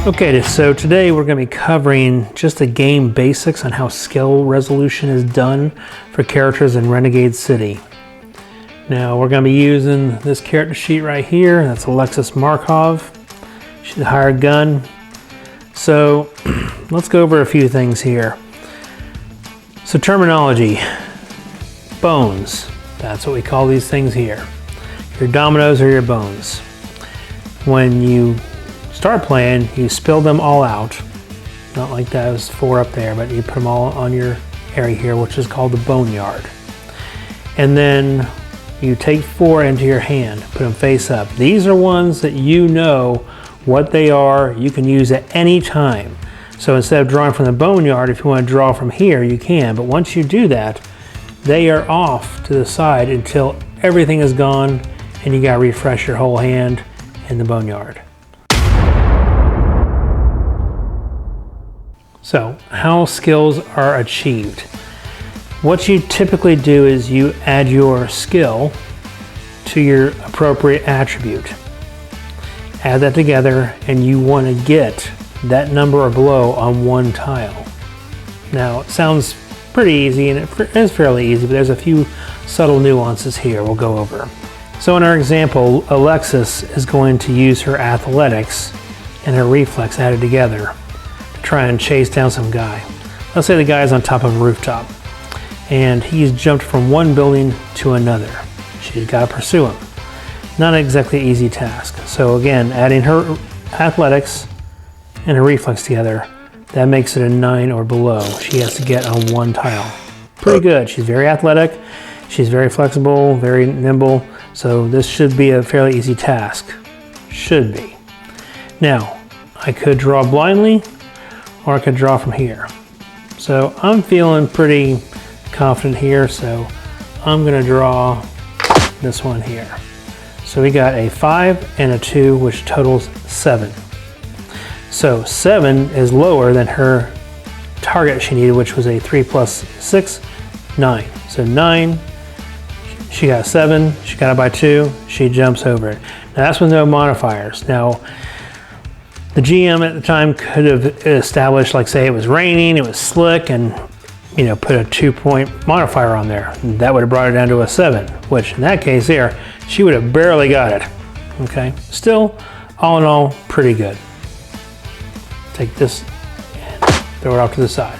Okay, so today we're going to be covering just the game basics on how skill resolution is done for characters in Renegade City. Now we're going to be using this character sheet right here. That's Alexis Markov. She's a hired gun. So let's go over a few things here. So terminology, bones. That's what we call these things here. Your dominoes are your bones. When you start playing, you spill them all out. Not like those 4 up there, but you put them all on your area here, which is called the boneyard. And then you take 4 into your hand, put them face up. These are ones that you know what they are, you can use at any time. So instead of drawing from the boneyard, if you want to draw from here, you can. But once you do that, they are off to the side until everything is gone and you gotta refresh your whole hand in the boneyard. So, how skills are achieved. What you typically do is you add your skill to your appropriate attribute. Add that together and you want to get that number or below on one tile. Now, it sounds pretty easy and it is fairly easy, but there's a few subtle nuances here we'll go over. So in our example, Alexis is going to use her athletics and her reflex added together try and chase down some guy. Let's say the guy's on top of a rooftop and he's jumped from one building to another. She's got to pursue him. Not exactly an easy task. So again, adding her athletics and her reflex together, that makes it a 9 or below. She has to get on one tile. Pretty good. She's very athletic. She's very flexible, very nimble. So this should be a fairly easy task. Should be. Now, I could draw blindly, or I could draw from here. So I'm feeling pretty confident here, so I'm gonna draw this one here. So we got a 5 and a 2, which totals 7. So 7 is lower than her target she needed, which was a 3 plus 6, 9. So 9, she got 7, she got it by 2, she jumps over it. Now that's with no modifiers. Now, the GM at the time could have established, like say it was raining, it was slick, and put a 2-point modifier on there. That would have brought it down to a 7, which in that case there, she would have barely got it. Okay, still, all in all, pretty good. Take this and throw it off to the side.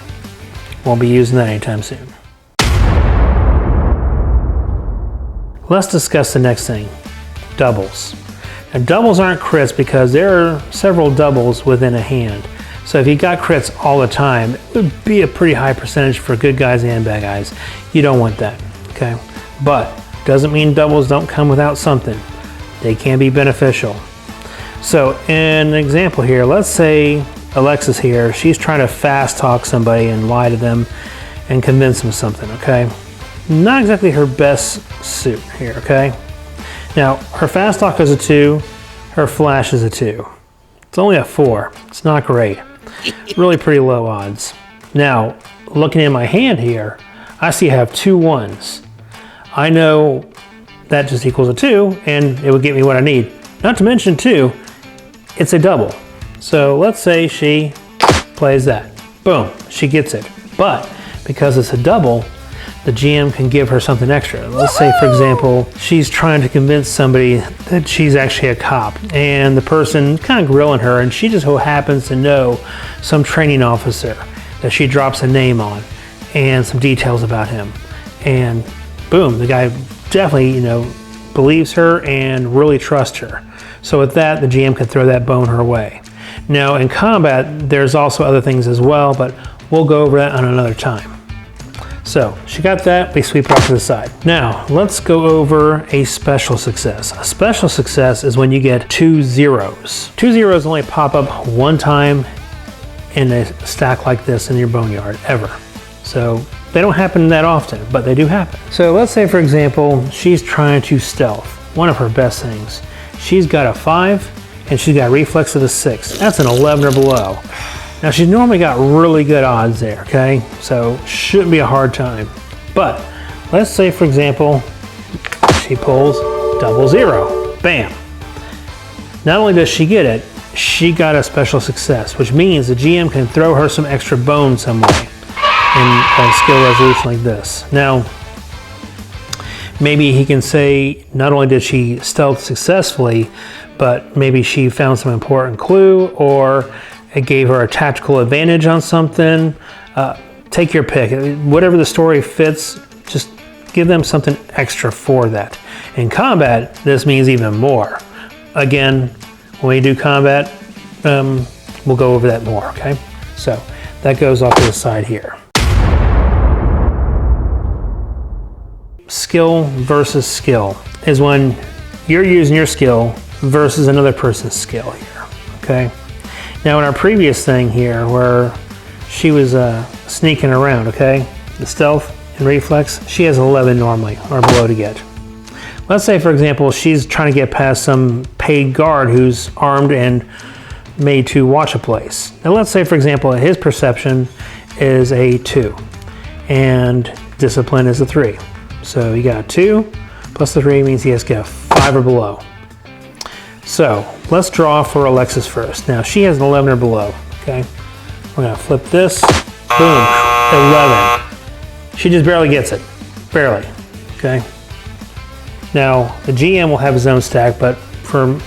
Won't be using that anytime soon. Let's discuss the next thing, doubles. Now, doubles aren't crits because there are several doubles within a hand. So if you got crits all the time, it would be a pretty high percentage for good guys and bad guys. You don't want that, okay? But doesn't mean doubles don't come without something. They can be beneficial. So in an example here, let's say Alexis here, she's trying to fast talk somebody and lie to them and convince them something, okay? Not exactly her best suit here, okay? Now, her fast talk is a 2, her flash is a 2. It's only a 4, it's not great. Really pretty low odds. Now, looking in my hand here, I see I have 2 1s. I know that just equals a 2, and it would get me what I need. Not to mention too, it's a double. So let's say she plays that. Boom, she gets it. But because it's a double, the GM can give her something extra. Let's say, for example, she's trying to convince somebody that she's actually a cop, and the person kind of grilling her, and she just so happens to know some training officer that she drops a name on and some details about him. And boom, the guy definitely, believes her and really trusts her. So with that, the GM can throw that bone her way. Now in combat, there's also other things as well, but we'll go over that on another time. So she got that, we sweep it off to the side. Now let's go over a special success. A special success is when you get 2 zeros. 2 zeros only pop up one time in a stack like this in your boneyard, ever. So they don't happen that often, but they do happen. So let's say, for example, she's trying to stealth. One of her best things. She's got a 5 and she's got a reflex of a 6. That's an 11 or below. Now she's normally got really good odds there, okay? So shouldn't be a hard time. But let's say, for example, she pulls 00. Bam. Not only does she get it, she got a special success, which means the GM can throw her some extra bone some way in a skill resolution like this. Now, maybe he can say not only did she stealth successfully, but maybe she found some important clue, or it gave her a tactical advantage on something. Take your pick. Whatever the story fits, just give them something extra for that. In combat, this means even more. Again, when we do combat, we'll go over that more, okay? So that goes off to the side here. Skill versus skill is when you're using your skill versus another person's skill here, okay? Now in our previous thing here where she was sneaking around, okay? The stealth and reflex, she has 11 normally or below to get. Let's say, for example, she's trying to get past some paid guard who's armed and made to watch a place. Now let's say, for example, his perception is a 2 and discipline is a 3. So you got a 2 plus the 3 means he has to get a 5 or below. So let's draw for Alexis first. Now she has an 11 or below, okay? We're gonna flip this, boom, 11. She just barely gets it, barely, okay? Now the GM will have his own stack, but for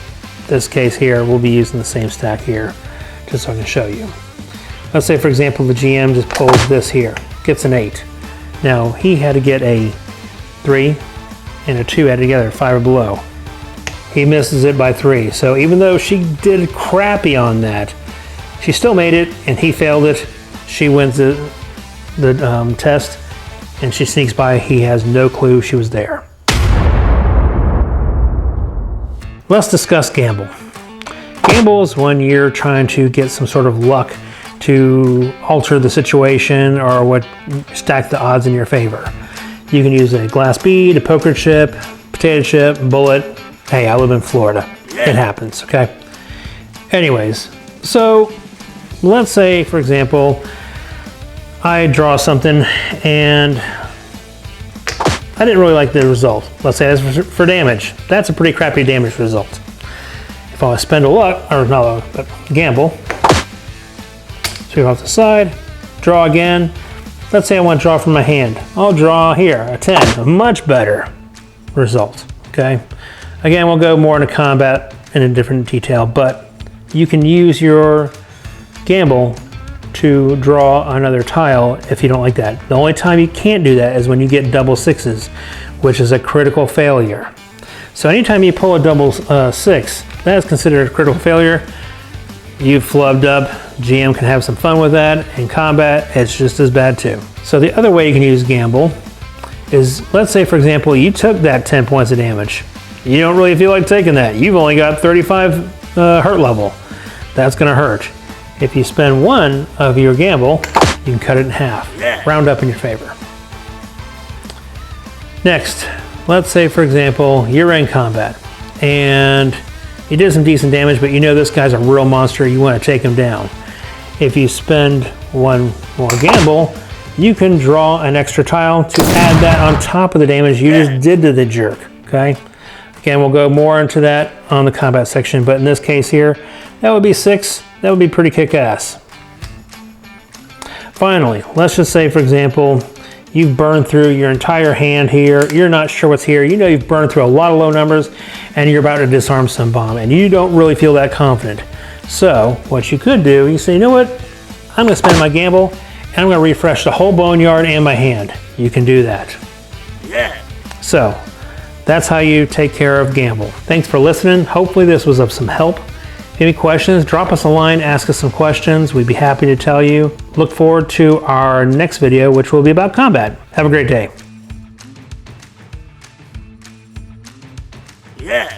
this case here, we'll be using the same stack here, just so I can show you. Let's say, for example, the GM just pulls this here, gets an 8. Now he had to get a 3 and a 2 added together, 5 or below. He misses it by 3. So even though she did crappy on that, she still made it and he failed it. She wins the test and she sneaks by. He has no clue she was there. Let's discuss gamble. Gamble is when you're trying to get some sort of luck to alter the situation or what stack the odds in your favor. You can use a glass bead, a poker chip, potato chip, bullet. Hey, I live in Florida. It happens, okay? Anyways, so let's say, for example, I draw something and I didn't really like the result. Let's say that's for damage. That's a pretty crappy damage result. If I want to spend a luck, or not luck, but gamble, sweep off the side, draw again. Let's say I want to draw from my hand. I'll draw here, a 10, a much better result, okay? Again, we'll go more into combat in a different detail, but you can use your gamble to draw another tile if you don't like that. The only time you can't do that is when you get double 6s, which is a critical failure. So anytime you pull a double 6, that is considered a critical failure. You've flubbed up. GM can have some fun with that. In combat, it's just as bad too. So the other way you can use gamble is, let's say, for example, you took that 10 points of damage. You don't really feel like taking that. You've only got 35 hurt level. That's gonna hurt. If you spend 1 of your gamble, you can cut it in half. Round up in your favor. Next, let's say, for example, you're in combat and you did some decent damage, but you know this guy's a real monster, you want to take him down. If you spend 1 more gamble, you can draw an extra tile to add that on top of the damage you just did to the jerk, okay? Again, we'll go more into that on the combat section, but in this case here, that would be 6. That would be pretty kick-ass. Finally, let's just say, for example, you've burned through your entire hand here. You're not sure what's here. You know you've burned through a lot of low numbers and you're about to disarm some bomb and you don't really feel that confident. So what you could do, you say, you know what? I'm gonna spend my gamble and I'm gonna refresh the whole boneyard and my hand. You can do that. Yeah. So that's how you take care of gamble. Thanks for listening. Hopefully this was of some help. Any questions, drop us a line, ask us some questions. We'd be happy to tell you. Look forward to our next video, which will be about combat. Have a great day. Yeah.